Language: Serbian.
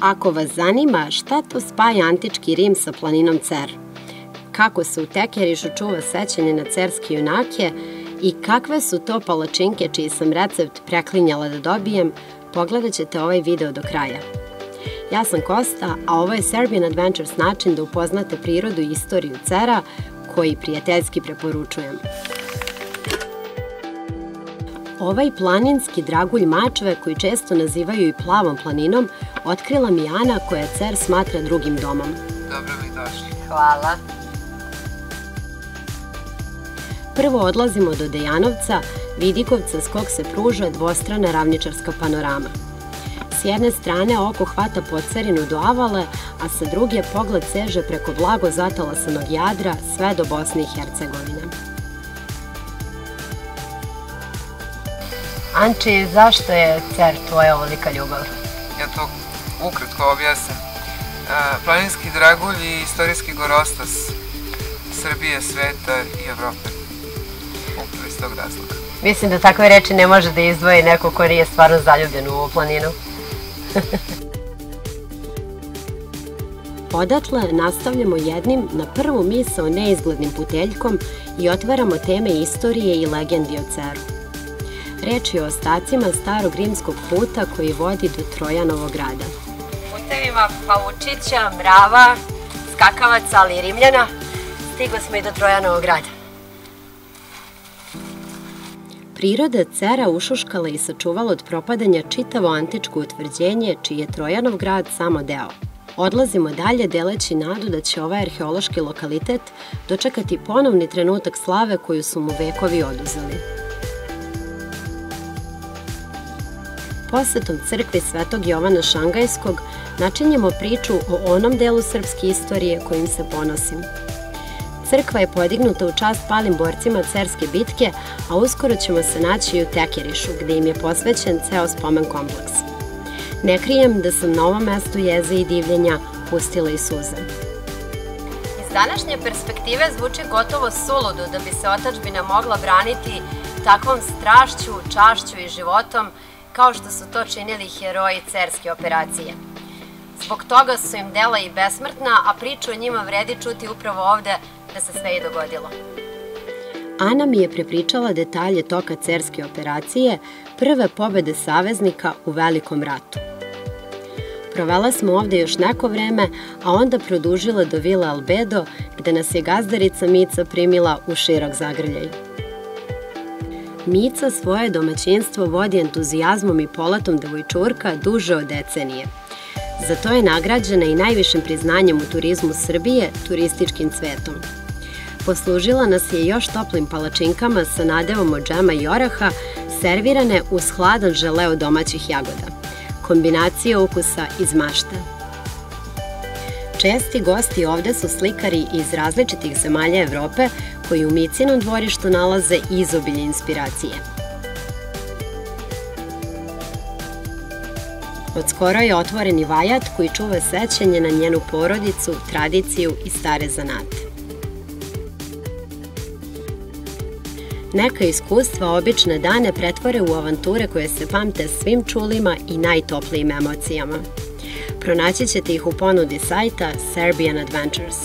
Ako vas zanima šta to spaja antički Rim sa planinom Cer, kako se u Tekerišu čuva sećanje na cerske junake i kakve su to palačinke čiji sam recept preklinjala da dobijem, pogledat ćete ovaj video do kraja. Ja sam Kosta, a ovo je Serbian Adventures način da upoznate prirodu i istoriju Cera, koji prijateljski preporučujem. Ovaj planinski dragulj Mačve, koji često nazivaju i plavom planinom, otkrila mi Ana koja Cer smatra drugim domom. Dobro mi došli. Hvala. Prvo odlazimo do Dejanovca, vidikovca s kog se pruža dvostrana ravničarska panorama. S jedne strane oko hvata Pocerinu do Avale, a sa druge pogled seže preko blago zatalasanog Jadra sve do Bosne i Hercegovine. Anči, zašto je Cer tvoja ovolika ljubav? Ja to ukratko objasnim. Planinski dragulj i istorijski gorostas Srbije, sveta i Evrope. Upravo iz tog razloga. Mislim da takve reči ne može da izdvoji neko ko nije stvarno zaljubljen u ovu planinu. Odatle nastavljamo jednim na prvu misao neizglednim puteljkom i otvaramo teme istorije i legendi o Ceru. Reč je o ostacima starog rimskog puta koji vodi do Trojanovog grada. Putevima pavučića, mrava, skakavaca, ali i Rimljana, stigli smo i do Trojanovog grada. Priroda Cera ušuškala i sačuvala od propadanja čitavo antičko utvrđenje, čiji je Trojanov grad samo deo. Odlazimo dalje deleći nadu da će ovaj arheološki lokalitet dočekati ponovni trenutak slave koju su mu vekovi oduzeli. Posetom crkvi Svetog Jovana Šangajskog načinjemo priču o onom delu srpske istorije kojim se ponosim. Crkva je podignuta u čast palim borcima Cerske bitke, a uskoro ćemo se naći i u Tekerišu, gde im je posvećen ceo spomen kompleks. Ne krijem da sam na ovom mestu jeze i divljenja pustila i suze. Iz današnje perspektive zvuči gotovo suludo da bi se otadžbina mogla braniti takvom strašću, čašću i životom kao što su to činili heroji Cerske operacije. Zbog toga su im dela i besmrtna, a priču o njima vredi čuti upravo ovde da se sve i dogodilo. Ana mi je prepričala detalje toka Cerske operacije, prve pobede saveznika u Velikom ratu. Provela smo ovde još neko vreme, a onda produžila do Vile Albedo, gde nas je gazdarica Mica primila u širok zagrljaj. Mica svoje domaćinstvo vodi entuzijazmom i poletom devojčurka duže od decenije. Za to je nagrađena i najvišim priznanjem u turizmu Srbije, turističkim cvetom. Poslužila nas je još toplim palačinkama sa nadevom od džema i oraha, servirane uz hladan žele od domaćih jagoda. Kombinacija ukusa iz mašte. Česti gosti ovde su slikari iz različitih zemalja Evrope koji u Micinom dvorištu nalaze izobilje inspiracije. Od skoro je otvoren i vajat koji čuva sećanje na njenu porodicu, tradiciju i stare zanate. Neka iskustva obične dane pretvore u avanture koje se pamte svim čulima i najtoplijim emocijama. Pronaći ćete ih u ponudi sajta Serbian Adventures.